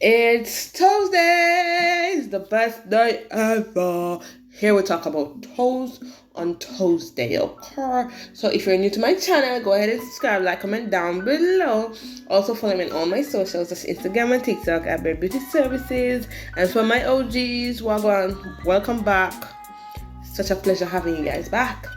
It's Tuesday. It's the best day ever. Here we talk about toes on Tuesday, okay? So if you're new to my channel, go ahead and subscribe, like, comment down below. Also follow me on all my socials, that's Instagram and TikTok at Bare Beauty Services. And for my OGs, welcome back. Such a pleasure having you guys back.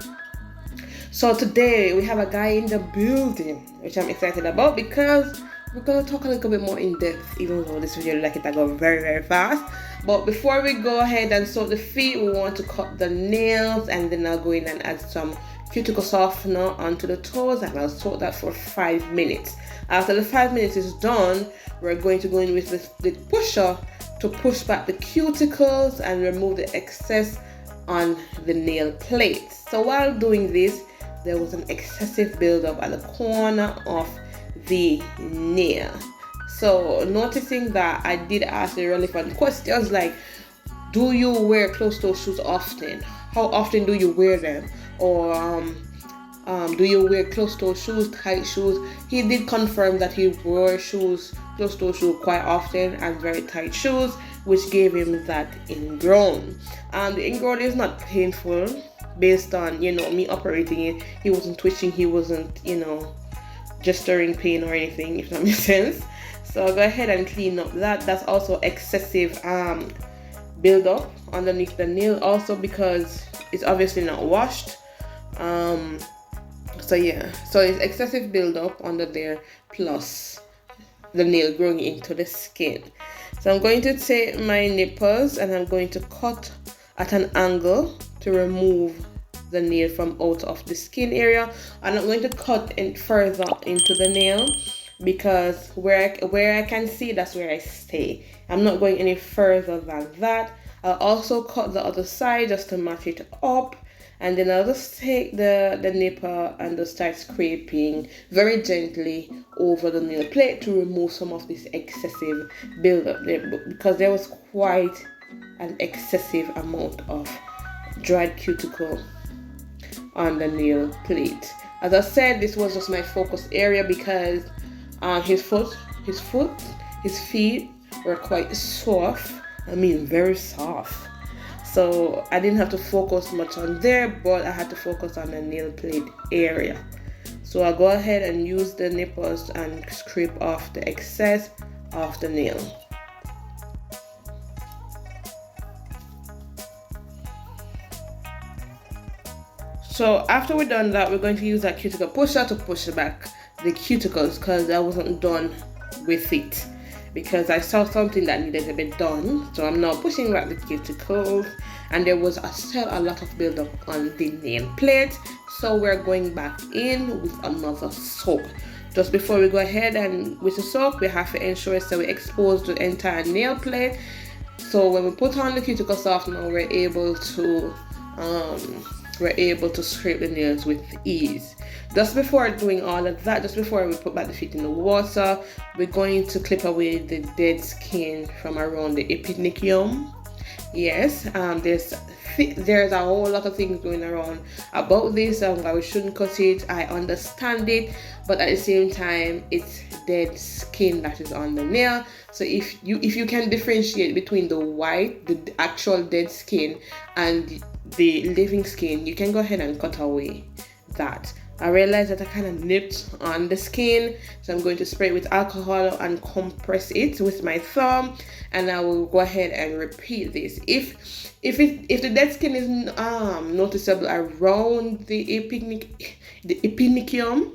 So today we have a guy in the building, which I'm excited about because we're going to talk a little bit more in depth, even though this video like it I go very fast. But before we go ahead and soak the feet, we want to cut the nails, and then I'll go in and add some cuticle softener onto the toes, and I'll soak that for 5 minutes. After the 5 minutes is done, we're going to go in with the pusher to push back the cuticles and remove the excess on the nail plates. So while doing this, there was an excessive buildup at the corner of the nail. So noticing that, I did ask the relevant questions like, do you wear closed-toe shoes often? How often do you wear them? Or do you wear closed-toe shoes, tight shoes? He did confirm that he wore shoes, closed-toe shoes quite often, and very tight shoes, which gave him that ingrown. The ingrown is not painful based on, me operating it. He wasn't twitching, he wasn't, gesturing pain or anything, if that makes sense. So I'll go ahead and clean up that. That's also excessive build-up underneath the nail, also because it's obviously not washed. So it's excessive build-up under there, plus the nail growing into the skin. So I'm going to take my nippers and I'm going to cut at an angle to remove the nail from out of the skin area. I'm not going to cut in further into the nail because where I can see, that's where I stay. I'm not going any further than that. I'll also cut the other side just to match it up, and then I'll just take the nipper and just start scraping very gently over the nail plate to remove some of this excessive buildup there, because there was quite an excessive amount of dried cuticle on the nail plate. As I said, this was just my focus area because his feet were quite soft. I mean, very soft. So I didn't have to focus much on there, but I had to focus on the nail plate area. So I'll go ahead and use the nippers and scrape off the excess of the nail. So after we're done that, we're going to use that cuticle pusher to push back the cuticles, because I wasn't done with it, because I saw something that needed to be done. So I'm now pushing back the cuticles, and there was still a lot of buildup on the nail plate. So we're going back in with another soak. Just before we go ahead and with the soak, we have to ensure that we expose the entire nail plate. So when we put on the cuticle softener, we're able to scrape the nails with ease. Just before doing all of that, just before we put back the feet in the water, we're going to clip away the dead skin from around the epinicium. Yes, there's a whole lot of things going around about this, why we shouldn't cut it. I understand it, but at the same time, it's dead skin that is on the nail. So if you can differentiate between the actual dead skin, and the living skin, you can go ahead and cut away that. I realized that I kind of nipped on the skin, so I'm going to spray it with alcohol and compress it with my thumb, and I will go ahead and repeat this. If the dead skin is noticeable around the epinicium,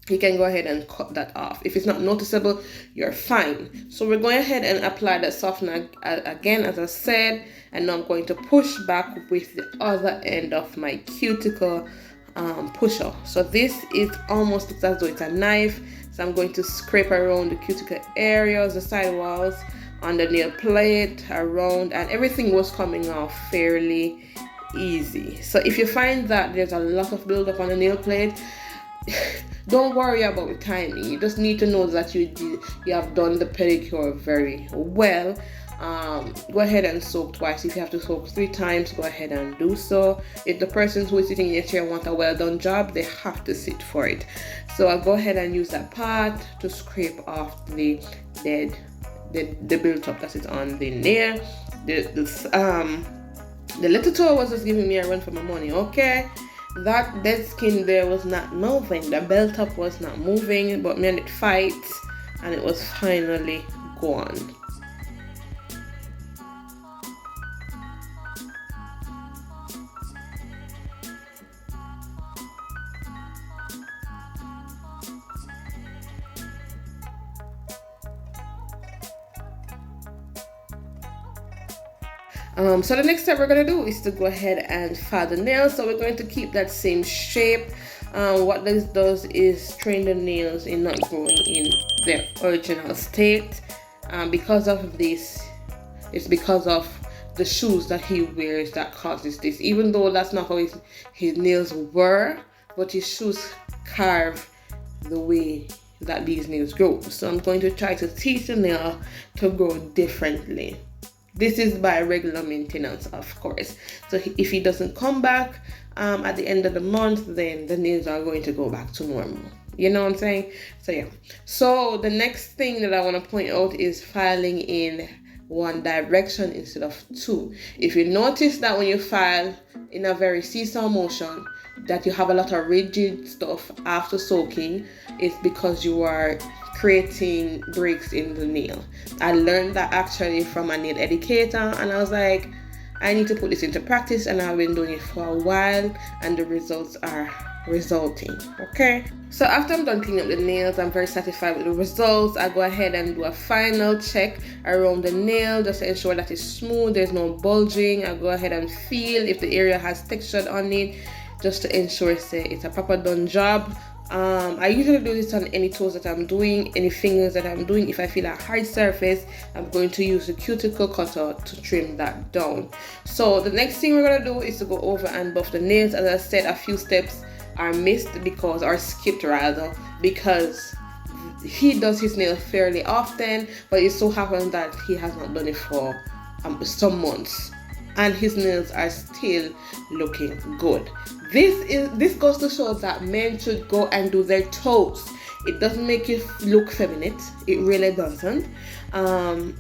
you can go ahead and cut that off. If it's not noticeable, you're fine. So we're going ahead and apply the softener again, as I said, and now I'm going to push back with the other end of my cuticle pusher. So this is almost as though it's a knife. So I'm going to scrape around the cuticle areas, the side walls, on the nail plate, around, and everything was coming off fairly easy. So if you find that there's a lot of buildup on the nail plate, don't worry about the timing. You just need to know that you have done the pedicure very well. Go ahead and soak twice. If you have to soak 3 times, go ahead and do so. If the person who is sitting in your chair wants a well done job, they have to sit for it. So I'll go ahead and use that part to scrape off the dead the build up that is on the nail. The little toe was just giving me a run for my money. Okay, that dead skin there was not moving. The belt up was not moving, but me and it fight, and it was finally gone. So the next step we're going to do is to go ahead and file the nails. So we're going to keep that same shape. What this does is train the nails in not growing in their original state. Because of this, it's because of the shoes that he wears that causes this. Even though that's not how his nails were, but his shoes carve the way that these nails grow. So I'm going to try to teach the nail to grow differently. This is by regular maintenance, of course. So if he doesn't come back at the end of the month, then the nails are going to go back to normal. You know what I'm saying? So yeah. So the next thing that I want to point out is filing in one direction instead of two. If you notice that when you file in a very seesaw motion, that you have a lot of rigid stuff after soaking, it's because you are creating breaks in the nail. I learned that actually from a nail educator, and I was like, I need to put this into practice, and I've been doing it for a while, and the results are resulting. Okay, so after I'm done cleaning up the nails, I'm very satisfied with the results. I go ahead and do a final check around the nail just to ensure that it's smooth, there's no bulging. I go ahead and feel if the area has texture on it, just to ensure it's a proper done job. I usually do this on any toes that I'm doing, any fingers that I'm doing. If I feel a hard surface, I'm going to use the cuticle cutter to trim that down. So the next thing we're gonna do is to go over and buff the nails. As I said, a few steps are missed or skipped rather, because he does his nails fairly often, but it so happens that he has not done it for some months, and his nails are still looking good. This goes to show that men should go and do their toes. It doesn't make you look feminine. It really doesn't.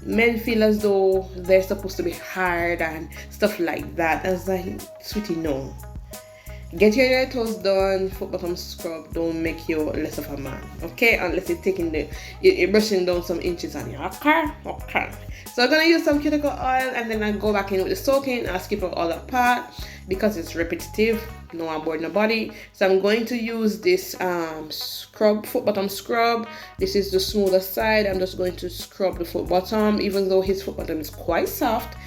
Men feel as though they're supposed to be hard and stuff like that. I was like, sweetie, no. Get your toes done. Foot bottom scrub don't make you less of a man, okay? Unless you're brushing down some inches on you, okay? So I'm gonna use some cuticle oil, and then I go back in with the soaking. I'll skip out all that part because it's repetitive. No, I'm bored nobody. So I'm going to use this foot bottom scrub. This is the smoother side. I'm just going to scrub the foot bottom, even though his foot bottom is quite soft.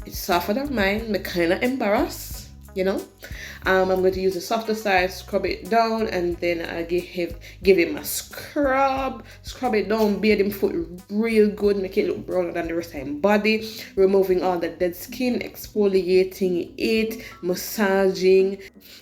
It's softer than mine. I'm kind of embarrassed, you know. I'm going to use the softer side, scrub it down, and then I give him a scrub it down, bathe him foot real good, make it look browner than the rest of his body, removing all the dead skin, exfoliating it, massaging,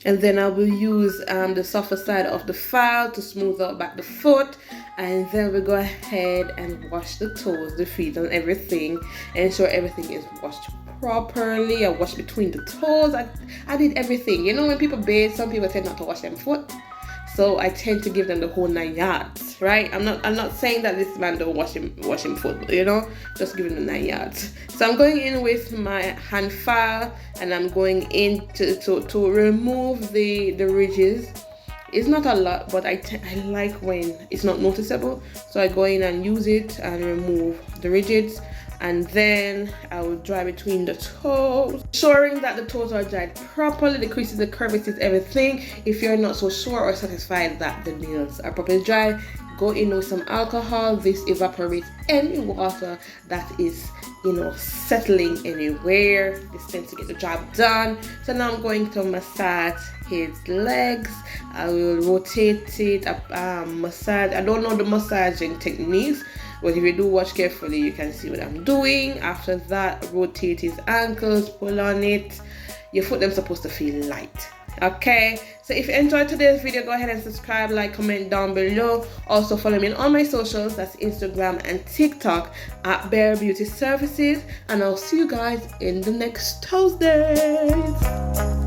and then I will use the softer side of the file to smooth out back the foot, and then we go ahead and wash the toes, the feet, and everything, ensure everything is washed properly. I wash between the toes. I did everything. You know, when people bathe, some people tend not to wash their foot, so I tend to give them the whole 9 yards, right? I'm not saying that this man don't wash him foot, you know, just give him the 9 yards. So I'm going in with my hand file, and I'm going in to remove the ridges. It's not a lot, but I like when it's not noticeable, so I go in and use it and remove the ridges. And then I will dry between the toes, ensuring that the toes are dried properly, the creases, the curvature, everything. If you're not so sure or satisfied that the nails are properly dry, go in with some alcohol. This evaporates any water that is, you know, settling anywhere. This tends to get the job done. So now I'm going to massage his legs. I will rotate it, massage. I don't know the massaging techniques, but if you do watch carefully, you can see what I'm doing. After that, rotate his ankles, pull on it. Your foot them supposed to feel light. Okay, so if you enjoyed today's video, go ahead and subscribe, like, comment down below. Also follow me on all my socials, that's Instagram and TikTok at Bare Beauty Services. And I'll see you guys in the next Toesdays.